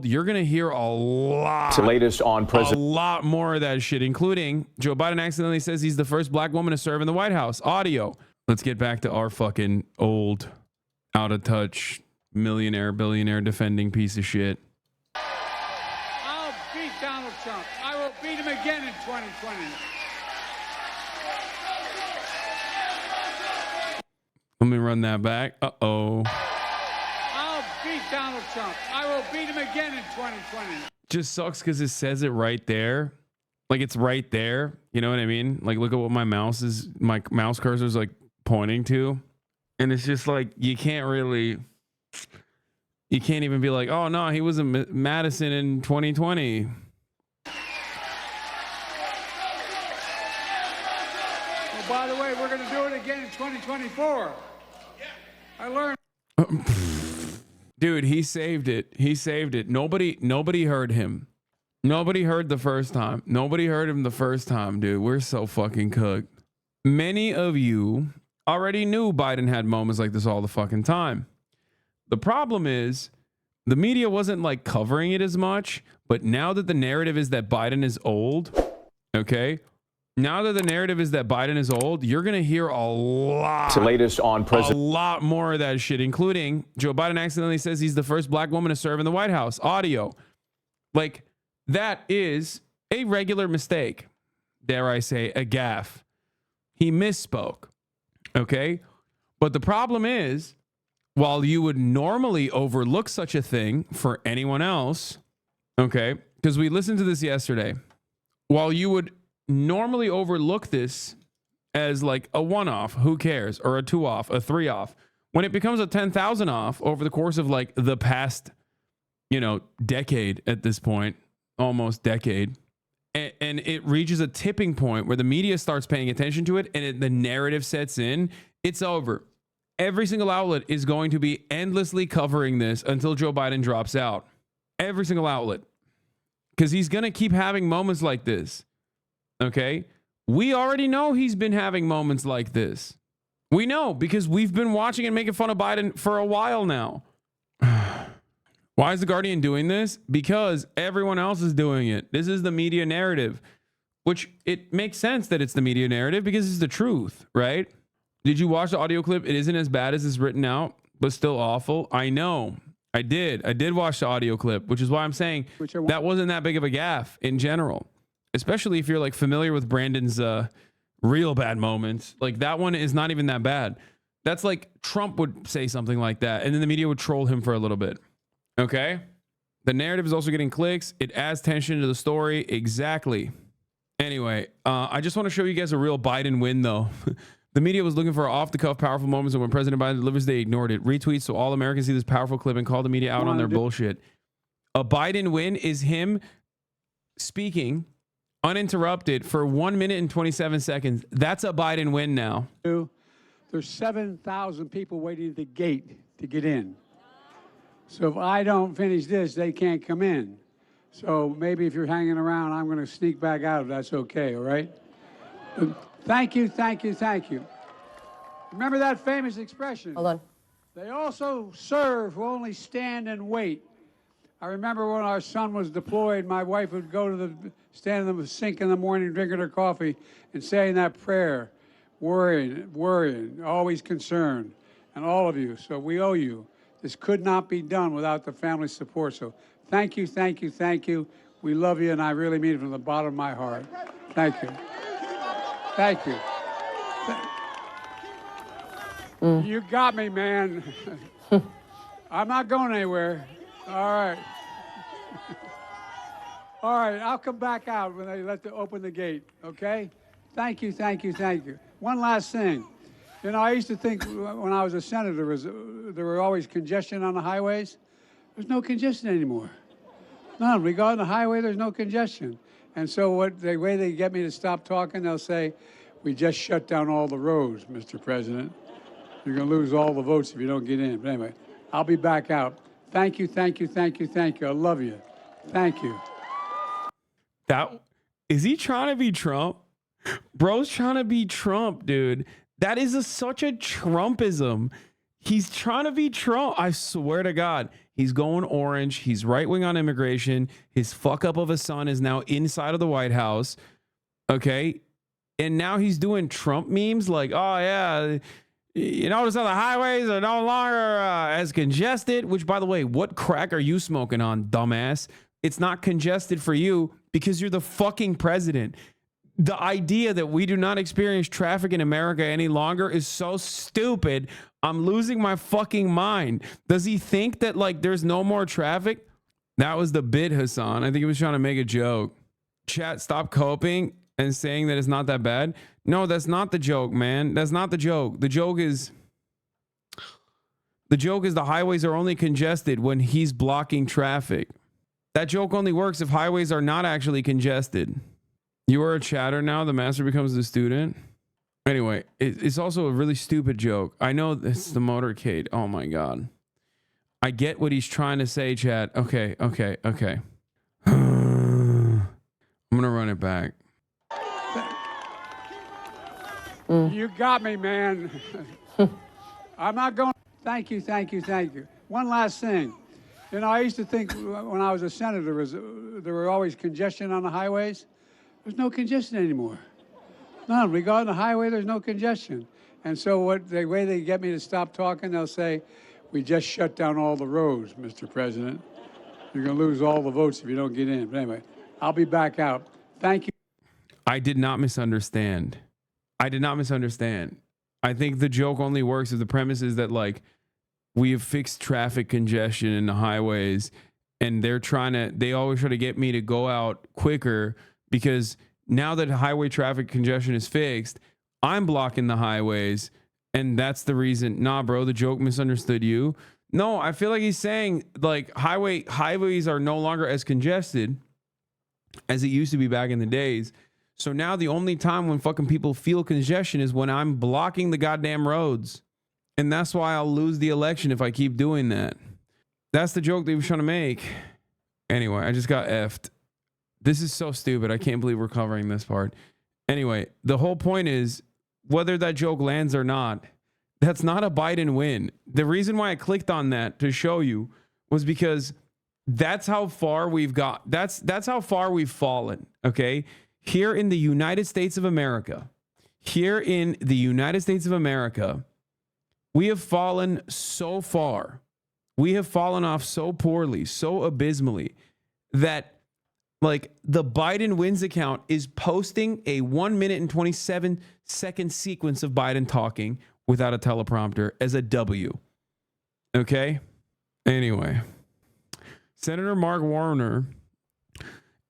You're going to hear a lot. Latest on President. A lot more of that shit, including Joe Biden accidentally says he's the first black woman to serve in the White House. Audio. Let's get back to our fucking old, out of touch, millionaire, billionaire defending piece of shit. I'll beat Donald Trump. I will beat him again in 2020. Let me run that back. Uh-oh. I'll beat Donald Trump. I will beat him again in 2020. Just sucks because it says it right there. Like, it's right there. You know what I mean? Like, look at what my mouse cursor is like pointing to. And it's just like, you can't even be like, oh no, he was in Madison in 2020. Well, by the way, we're going to do it again in 2024. I learned. Dude, he saved it. He saved it. Nobody heard him. Nobody heard the first time. Nobody heard him the first time, dude. We're so fucking cooked. Many of you already knew Biden had moments like this all the fucking time. The problem is the media wasn't like covering it as much, but now that the narrative is that Biden is old, okay? Now that the narrative is that Biden is old, you're going to hear a lot. The latest on President. A lot more of that shit, including Joe Biden accidentally says he's the first black woman to serve in the White House. Audio. Like, that is a regular mistake. Dare I say, a gaffe. He misspoke. Okay? But the problem is, while you would normally overlook such a thing for anyone else, okay, because we listened to this yesterday, while you would normally overlook this as like a one-off, who cares, or a two-off, a three-off, when it becomes a 10,000 off over the course of like the past, decade at this point, almost decade, and it reaches a tipping point where the media starts paying attention to it and the narrative sets in, it's over. Every single outlet is going to be endlessly covering this until Joe Biden drops out. Every single outlet. Because he's going to keep having moments like this. Okay? We already know he's been having moments like this. We know because we've been watching and making fun of Biden for a while now. Why is The Guardian doing this? Because everyone else is doing it. This is the media narrative, which it makes sense that it's the media narrative because it's the truth, right? Did you watch the audio clip? It isn't as bad as it's written out, but still awful. I know. I did watch the audio clip, which is why I'm saying that wasn't that big of a gaffe in general, especially if you're like familiar with Brandon's real bad moments. Like that one is not even that bad. That's like Trump would say something like that, and then the media would troll him for a little bit. Okay? The narrative is also getting clicks. It adds tension to the story. Exactly. Anyway, I just want to show you guys a real Biden win, though. The media was looking for off-the-cuff powerful moments, and when President Biden delivers, they ignored it. Retweets so all Americans see this powerful clip and call the media out on their bullshit. A Biden win is him speaking uninterrupted for 1 minute and 27 seconds. That's a Biden win now. There's 7,000 people waiting at the gate to get in. So if I don't finish this, they can't come in. So maybe if you're hanging around, I'm going to sneak back out if that's okay, all right? Thank you, thank you, thank you. Remember that famous expression? Hold on. They also serve who only stand and wait. I remember when our son was deployed, my wife would go to stand in the sink in the morning, drinking her coffee, and saying that prayer, worrying, always concerned, and all of you. So we owe you. This could not be done without the family support. So thank you, thank you, thank you. We love you, and I really mean it from the bottom of my heart. Thank you. Thank you. You got me, man. I'm not going anywhere. All right. All right, I'll come back out when they open the gate, okay? Thank you, thank you, thank you. One last thing. You know, I used to think when I was a senator, there were always congestion on the highways. There's no congestion anymore. None. We go on the highway, there's no congestion. And so the way they get me to stop talking, they'll say, we just shut down all the roads, Mr. President. You're going to lose all the votes if you don't get in. But anyway, I'll be back out. Thank you, thank you, thank you, thank you. I love you. Thank you. Is he trying to be Trump? Bro's trying to be Trump, dude. That is such a Trumpism. He's trying to be Trump. I swear to God. He's going orange. He's right wing on immigration. His fuck up of a son is now inside of the White House. Okay. And now he's doing Trump memes like, oh, yeah, you notice how the highways are no longer as congested, which, by the way, what crack are you smoking on, dumbass? It's not congested for you because you're the fucking president. The idea that we do not experience traffic in America any longer is so stupid. I'm losing my fucking mind. Does he think that like there's no more traffic? That was the bit, Hasan. I think he was trying to make a joke. Chat, stop coping and saying that it's not that bad. No, that's not the joke, man. That's not the joke. The joke is the highways are only congested when he's blocking traffic. That joke only works if highways are not actually congested. You are a chatter now. The master becomes the student. Anyway, it's also a really stupid joke. I know it's the motorcade. Oh my God. I get what he's trying to say, chat. Okay. I'm going to run it back. You got me, man. I'm not going. Thank you. One last thing. You know, I used to think when I was a senator, there were always congestion on the highways. There's no congestion anymore. None. We go on the highway, there's no congestion. And so the way they get me to stop talking, they'll say, we just shut down all the roads, Mr. President. You're going to lose all the votes if you don't get in. But anyway, I'll be back out. Thank you. I did not misunderstand. I think the joke only works if the premise is that like we have fixed traffic congestion in the highways and they always try to get me to go out quicker because now that highway traffic congestion is fixed, I'm blocking the highways. And that's the reason. Nah, bro, the joke misunderstood you. No, I feel like he's saying like highways are no longer as congested as it used to be back in the days. So now the only time when fucking people feel congestion is when I'm blocking the goddamn roads. And that's why I'll lose the election if I keep doing that. That's the joke they were trying to make. Anyway, I just got effed. This is so stupid. I can't believe we're covering this part. Anyway, the whole point is whether that joke lands or not, that's not a Biden win. The reason why I clicked on that to show you was because that's how far we've got. That's how far we've fallen. Okay. Here in the United States of America, we have fallen so far. We have fallen off so poorly, so abysmally that like the Biden wins account is posting a 1 minute and 27-second sequence of Biden talking without a teleprompter as a W. Okay. Anyway, Senator Mark Warner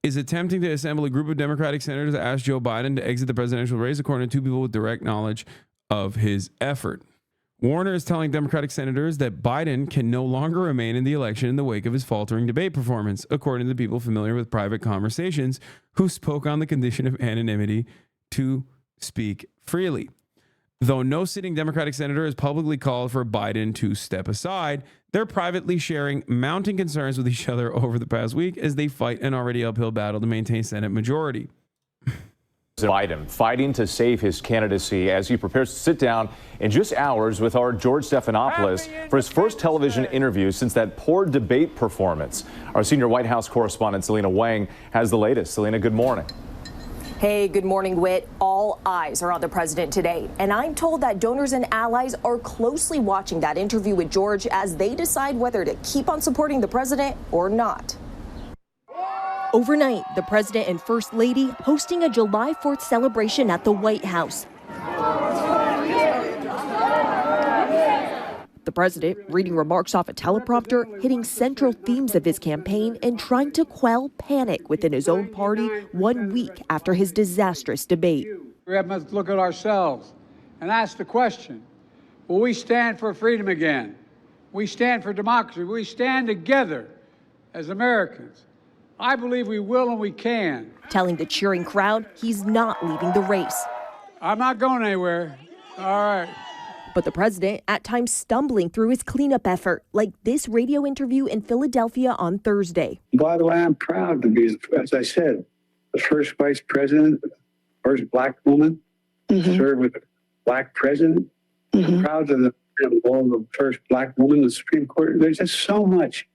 is attempting to assemble a group of Democratic senators to ask Joe Biden to exit the presidential race, according to two people with direct knowledge of his effort. Warner is telling Democratic senators that Biden can no longer remain in the election in the wake of his faltering debate performance, according to the people familiar with private conversations who spoke on the condition of anonymity to speak freely. Though no sitting Democratic senator has publicly called for Biden to step aside, they're privately sharing mounting concerns with each other over the past week as they fight an already uphill battle to maintain Senate majority. Biden fighting to save his candidacy as he prepares to sit down in just hours with our George Stephanopoulos for his first television interview since that poor debate performance. Our senior White House correspondent Selena Wang has the latest. Selena, good morning. Hey, good morning, Whit. All eyes are on the president today, and I'm told that donors and allies are closely watching that interview with George as they decide whether to keep on supporting the president or not. Overnight, the president and first lady hosting a July 4th celebration at the White House. The president reading remarks off a teleprompter, hitting central themes of his campaign and trying to quell panic within his own party 1 week after his disastrous debate. We have to look at ourselves and ask the question, will we stand for freedom again? We stand for democracy. We stand together as Americans. I believe we will and we can. Telling the cheering crowd he's not leaving the race. I'm not going anywhere. All right. But the president at times stumbling through his cleanup effort, like this radio interview in Philadelphia on Thursday. By the way, I'm proud to be, as I said, the first vice president, first black woman to serve with a black president. I'm proud of the role of the first black woman in the Supreme Court. There's just so much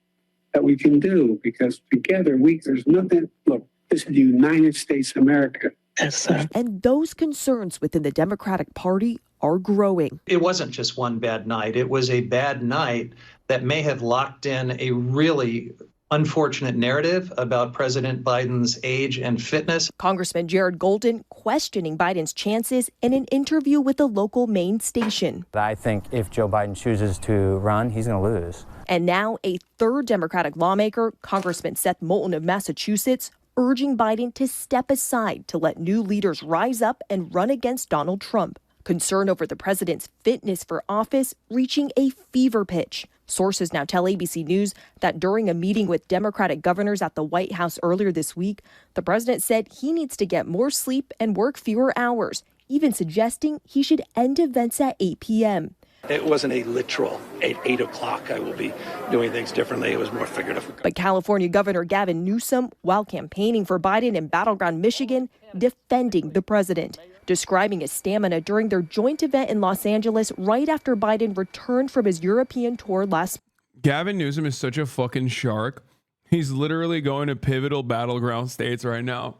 that we can do, because together there's nothing. Look, this is the United States of America. Yes, sir. And those concerns within the Democratic Party are growing. It wasn't just one bad night. It was a bad night that may have locked in a really unfortunate narrative about President Biden's age and fitness. Congressman Jared Golden questioning Biden's chances in an interview with a local Maine station. I think if Joe Biden chooses to run, he's going to lose. And now a third Democratic lawmaker, Congressman Seth Moulton of Massachusetts, urging Biden to step aside to let new leaders rise up and run against Donald Trump. Concern over the president's fitness for office reaching a fever pitch. Sources now tell ABC News that during a meeting with Democratic governors at the White House earlier this week, the president said he needs to get more sleep and work fewer hours, even suggesting he should end events at 8 p.m. It wasn't a literal at 8 o'clock I will be doing things differently. It was more figurative. But California Governor Gavin Newsom, while campaigning for Biden in battleground Michigan, defending the president, describing his stamina during their joint event in Los Angeles right after Biden returned from his European tour last. Gavin Newsom is such a fucking shark. He's literally going to pivotal battleground states right now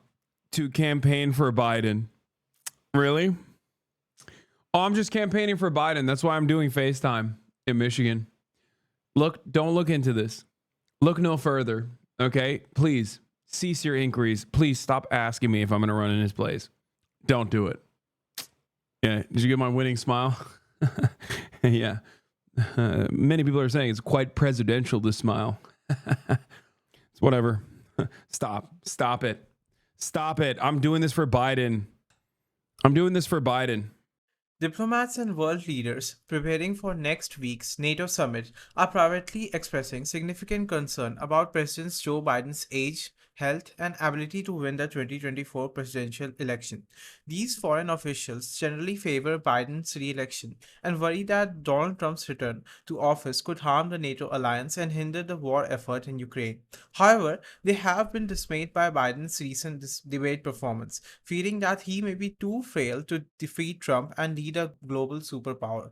to campaign for Biden. Really? Oh, I'm just campaigning for Biden. That's why I'm doing FaceTime in Michigan. Don't look into this. Look no further. Okay? Please cease your inquiries. Please stop asking me if I'm going to run in his place. Don't do it. Yeah. Did you get my winning smile? Yeah. Many people are saying it's quite presidential, this smile. It's whatever. Stop it. Stop it. I'm doing this for Biden. Diplomats and world leaders preparing for next week's NATO summit are privately expressing significant concern about President Joe Biden's age, health, and ability to win the 2024 presidential election. These foreign officials generally favor Biden's re-election and worry that Donald Trump's return to office could harm the NATO alliance and hinder the war effort in Ukraine. However, they have been dismayed by Biden's recent debate performance, fearing that he may be too frail to defeat Trump and lead a global superpower.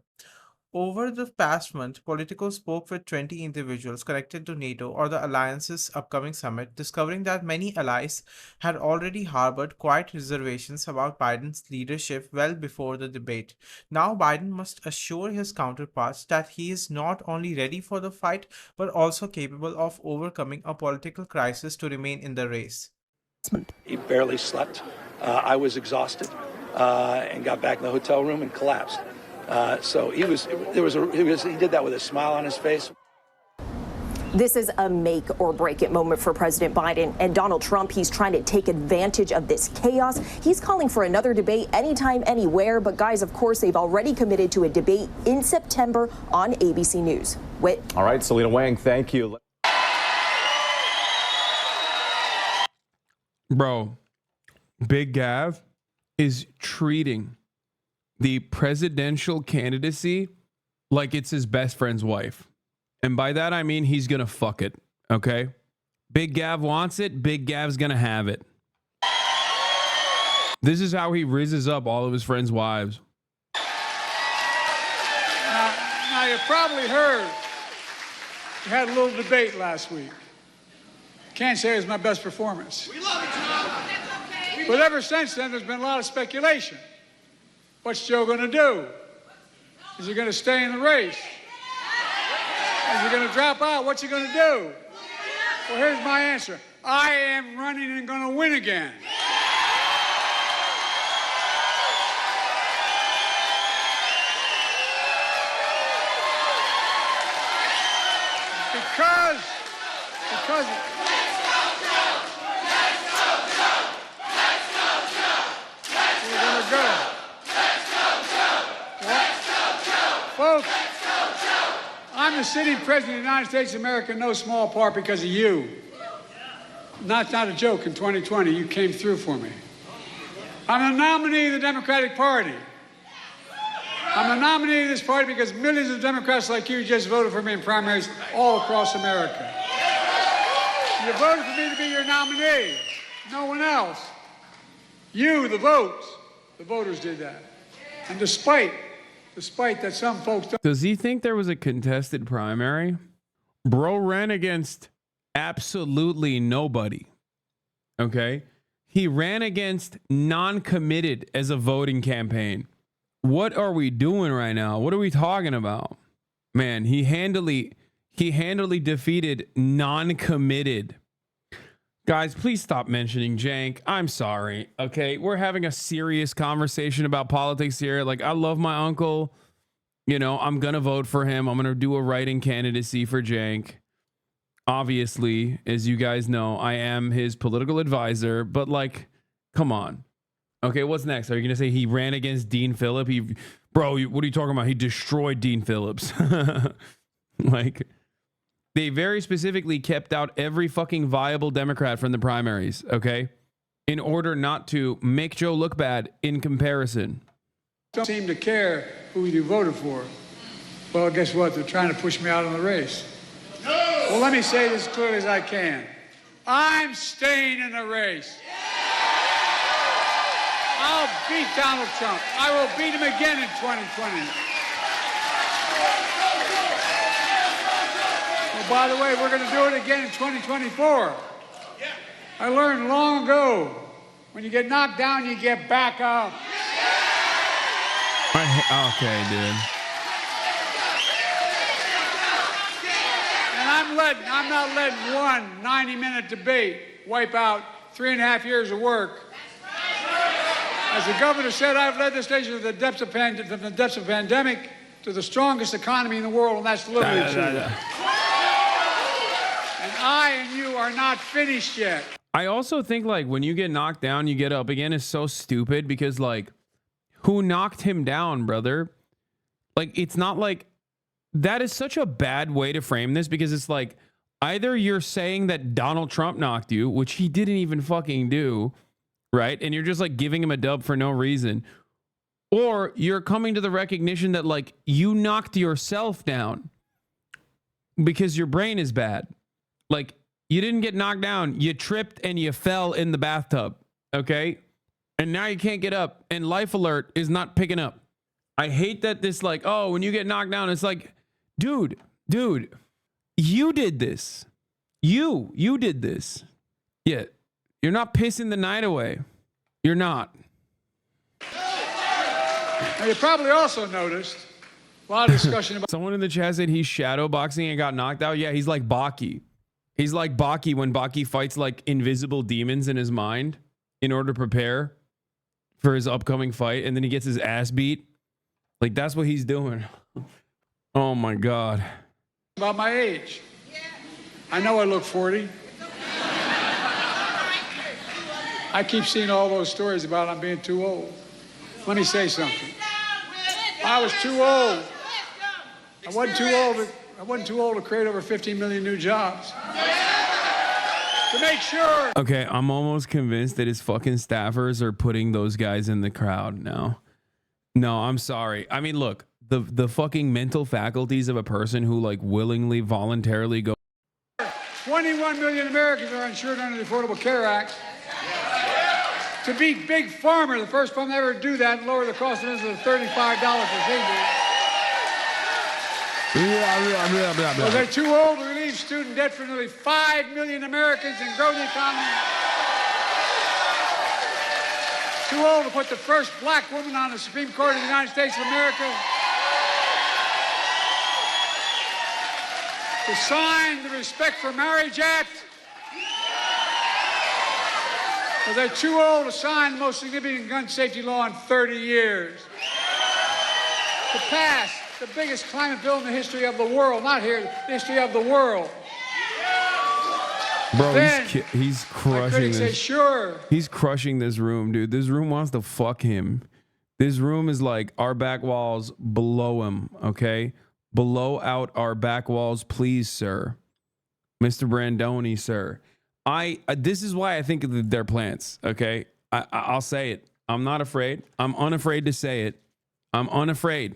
Over the past month, Politico spoke with 20 individuals connected to NATO or the alliance's upcoming summit, discovering that many allies had already harbored quiet reservations about Biden's leadership well before the debate. Now Biden must assure his counterparts that he is not only ready for the fight, but also capable of overcoming a political crisis to remain in the race. He barely slept. I was exhausted and got back in the hotel room and collapsed. So he did that with a smile on his face. This is a make or break it moment for President Biden and Donald Trump. He's trying to take advantage of this chaos. He's calling for another debate anytime, anywhere. But guys, of course, they've already committed to a debate in September on ABC News. Whit. All right, Selena Wang, thank you. Bro, Big Gav is treating the presidential candidacy like it's his best friend's wife. And by that, I mean he's going to fuck it, okay? Big Gav wants it. Big Gav's going to have it. This is how he rizzes up all of his friends' wives. Now you probably heard we had a little debate last week. Can't say it was my best performance. We love it, Joe. But ever since then, there's been a lot of speculation. What's Joe going to do? Is he going to stay in the race? Is he going to drop out? What's he going to do? Well, here's my answer. I am running and going to win again. Because folks, I'm the sitting president of the United States of America in no small part because of you. Not a joke. In 2020, you came through for me. I'm the nominee of the Democratic Party. I'm the nominee of this party because millions of Democrats like you just voted for me in primaries all across America. You voted for me to be your nominee. No one else. You, the voters did that. And despite that some folks don't. Does he think there was a contested primary? Bro ran against absolutely nobody. Okay. He ran against non-committed as a voting campaign. What are we doing right now? What are we talking about? Man, he handily defeated non-committed. Guys, please stop mentioning Jank. I'm sorry. Okay, we're having a serious conversation about politics here. Like, I love my uncle. You know, I'm going to vote for him. I'm going to do a write-in candidacy for Jank. Obviously, as you guys know, I am his political advisor. But, like, come on. Okay, what's next? Are you going to say he ran against Dean Phillips? Bro, what are you talking about? He destroyed Dean Phillips. Like, they very specifically kept out every fucking viable Democrat from the primaries, okay? In order not to make Joe look bad in comparison. Don't seem to care who you voted for. Well, guess what? They're trying to push me out of the race. No! Well, let me say this as clearly as I can. I'm staying in the race. I'll beat Donald Trump. I will beat him again in 2020. Well, by the way, we're going to do it again in 2024. I learned long ago, when you get knocked down, you get back up. Okay, dude. And I'm not letting one 90-minute debate wipe out 3.5 years of work. As the governor said, I've led this nation from the depths of pandemic to the strongest economy in the world, and that's literally true. And I and you are not finished yet. I also think, like, when you get knocked down, you get up again is so stupid because, like, who knocked him down, brother? Like, it's not like that is such a bad way to frame this because it's like either you're saying that Donald Trump knocked you, which he didn't even fucking do, right? And you're just like giving him a dub for no reason. Or you're coming to the recognition that like you knocked yourself down because your brain is bad. Like you didn't get knocked down. You tripped and you fell in the bathtub. Okay. And now you can't get up and life alert is not picking up. I hate that this like, oh, when you get knocked down, it's like, dude, you did this. You did this. Yeah. You're not pissing the night away. You're not. Now, you probably also noticed a lot of discussion about. Someone in the chat said he's shadow boxing and got knocked out. Yeah, he's like Baki. He's like Baki when Baki fights like invisible demons in his mind in order to prepare for his upcoming fight. And then he gets his ass beat. Like, that's what he's doing. Oh, my God. About my age. I know I look 40. I keep seeing all those stories about I'm being too old. Let me say something. I was too old. I wasn't too old to create over 15 million new jobs. To make sure. Okay, I'm almost convinced that his fucking staffers are putting those guys in the crowd now. No, I'm sorry. I mean, look, the fucking mental faculties of a person who like willingly, voluntarily go. 21 million Americans are insured under the Affordable Care Act. To beat Big Pharma, the first one to ever do that, and lower the cost of insulin to $35 procedure. Well, they're too old to relieve student debt for nearly 5 million Americans and grow the economy. Too old to put the first black woman on the Supreme Court of the United States of America. To sign the Respect for Marriage Act. Well, they're too old to sign the most significant gun safety law in 30 years. To pass the biggest climate bill in the history of the world, not here, the history of the world. Bro, Then, he's crushing say, this. sure. He's crushing this room, dude. This room wants to fuck him. This room is like our back walls below him, okay? Below out our back walls, please, sir. Mr. Brandoni, sir. This is why I think that they're plants, okay? I'll say it. I'm not afraid. I'm unafraid to say it. I'm unafraid.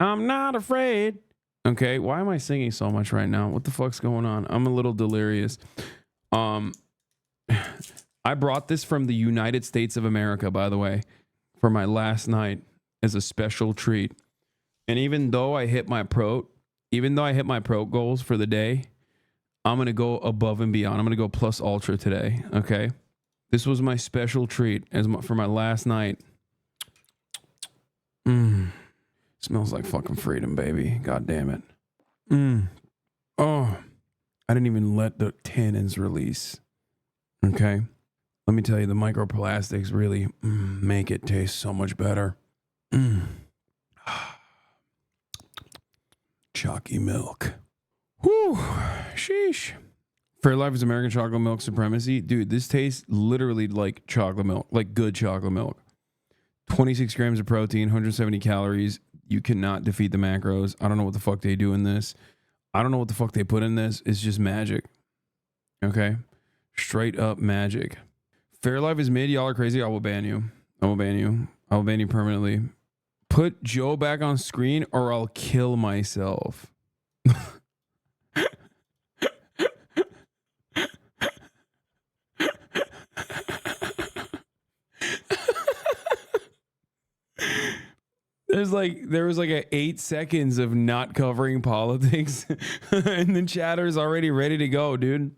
I'm not afraid. Okay, why am I singing so much right now? What the fuck's going on? I'm a little delirious. I brought this from the United States of America, by the way, for my last night as a special treat. And even though I hit my pro goals for the day, I'm going to go above and beyond. I'm going to go plus ultra today. Okay. This was my special treat for my last night. Smells like fucking freedom, baby. God damn it. Oh, I didn't even let the tannins release. Okay. Let me tell you, the microplastics really make it taste so much better. Chalky milk. Whew. Sheesh. Fairlife is American chocolate milk supremacy. Dude, this tastes literally like chocolate milk, like good chocolate milk. 26 grams of protein, 170 calories. You cannot defeat the macros. I don't know what the fuck they do in this. I don't know what the fuck they put in this. It's just magic. Okay? Straight up magic. Fairlife is mid. Y'all are crazy. I will ban you. I will ban you. I will ban you permanently. Put Joe back on screen or I'll kill myself. There was like 8 seconds of not covering politics and the chatter's already ready to go, dude.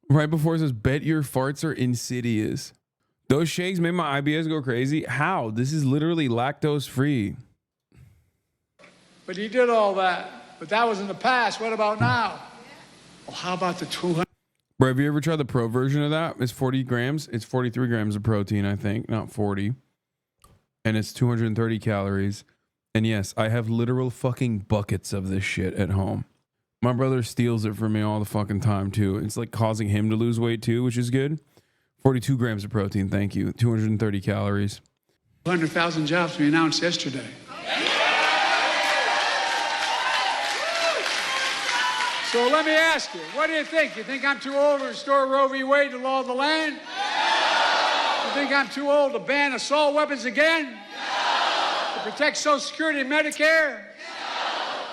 Right before it says, bet your farts are insidious. Those shakes made my IBS go crazy. How? This is literally lactose free. But he did all that. But that was in the past. What about now? Well, how about the 200? Bro, have you ever tried the pro version of that? It's 40 grams. It's 43 grams of protein, I think, not 40. And it's 230 calories. And yes, I have literal fucking buckets of this shit at home. My brother steals it from me all the fucking time too. It's like causing him to lose weight too, which is good. 42 grams of protein, thank you. 230 calories. 200,000 jobs we announced yesterday. So let me ask you, what do you think? You think I'm too old to restore Roe v. Wade, the law of the land? You think I'm too old to ban assault weapons again? To protect Social Security and Medicare?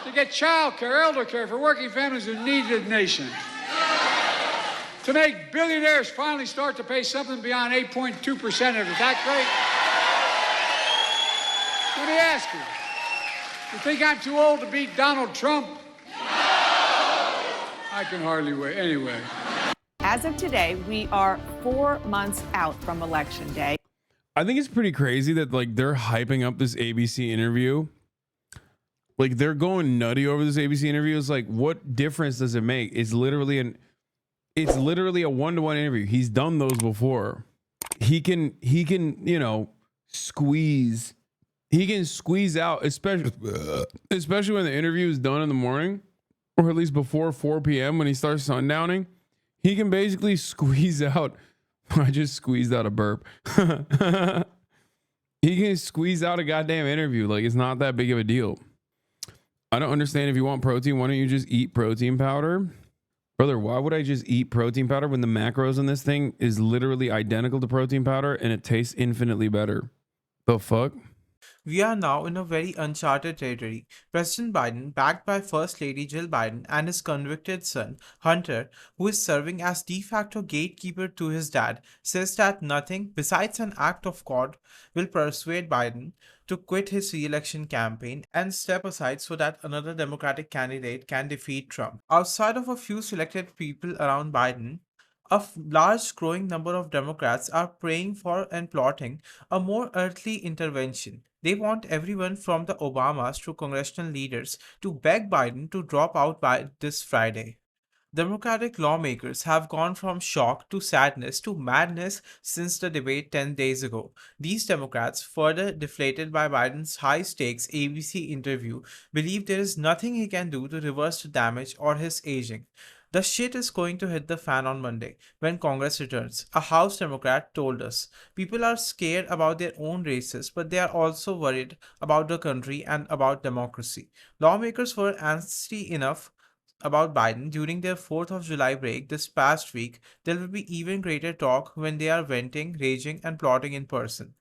To get child care, elder care for working families who need the nation? To make billionaires finally start to pay something beyond 8.2% of the tax rate? Let me ask you, you think I'm too old to beat Donald Trump? I can hardly wait. Anyway. As of today, we are 4 months out from Election Day. I think it's pretty crazy that like they're hyping up this ABC interview. Like they're going nutty over this ABC interview. It's like, what difference does it make? It's literally a 1-to-1 interview. He's done those before. He can, you know, squeeze out, especially when the interview is done in the morning, or at least before 4 p.m. when he starts sundowning. He can basically squeeze out. I just squeezed out a burp. He can squeeze out a goddamn interview. Like, it's not that big of a deal. I don't understand. If you want protein, why don't you just eat protein powder? Brother, why would I just eat protein powder when the macros in this thing is literally identical to protein powder and it tastes infinitely better? The fuck? We are now in a very uncharted territory. President Biden, backed by First Lady Jill Biden and his convicted son, Hunter, who is serving as de facto gatekeeper to his dad, says that nothing besides an act of God will persuade Biden to quit his re-election campaign and step aside so that another Democratic candidate can defeat Trump. Outside of a few selected people around Biden, large growing number of Democrats are praying for and plotting a more earthly intervention. They want everyone from the Obamas to congressional leaders to beg Biden to drop out by this Friday. Democratic lawmakers have gone from shock to sadness to madness since the debate 10 days ago. These Democrats, further deflated by Biden's high stakes ABC interview, believe there is nothing he can do to reverse the damage or his aging. The shit is going to hit the fan on Monday when Congress returns, a House Democrat told us. People are scared about their own races, but they are also worried about the country and about democracy. Lawmakers were angsty enough about Biden during their 4th of July break this past week. There will be even greater talk when they are venting, raging, and plotting in person.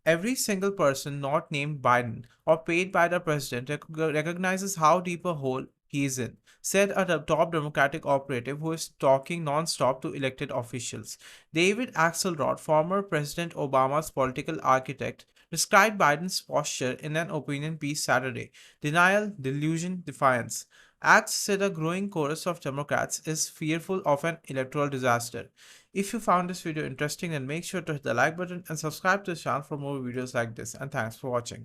Every single person not named Biden or paid by the president recognizes how deep a hole he is in, said a top Democratic operative who is talking non-stop to elected officials. David Axelrod, former President Obama's political architect, described Biden's posture in an opinion piece Saturday: denial, delusion, defiance. Ads said a growing chorus of Democrats is fearful of an electoral disaster. If you found this video interesting, then make sure to hit the like button and subscribe to the channel for more videos like this. And thanks for watching.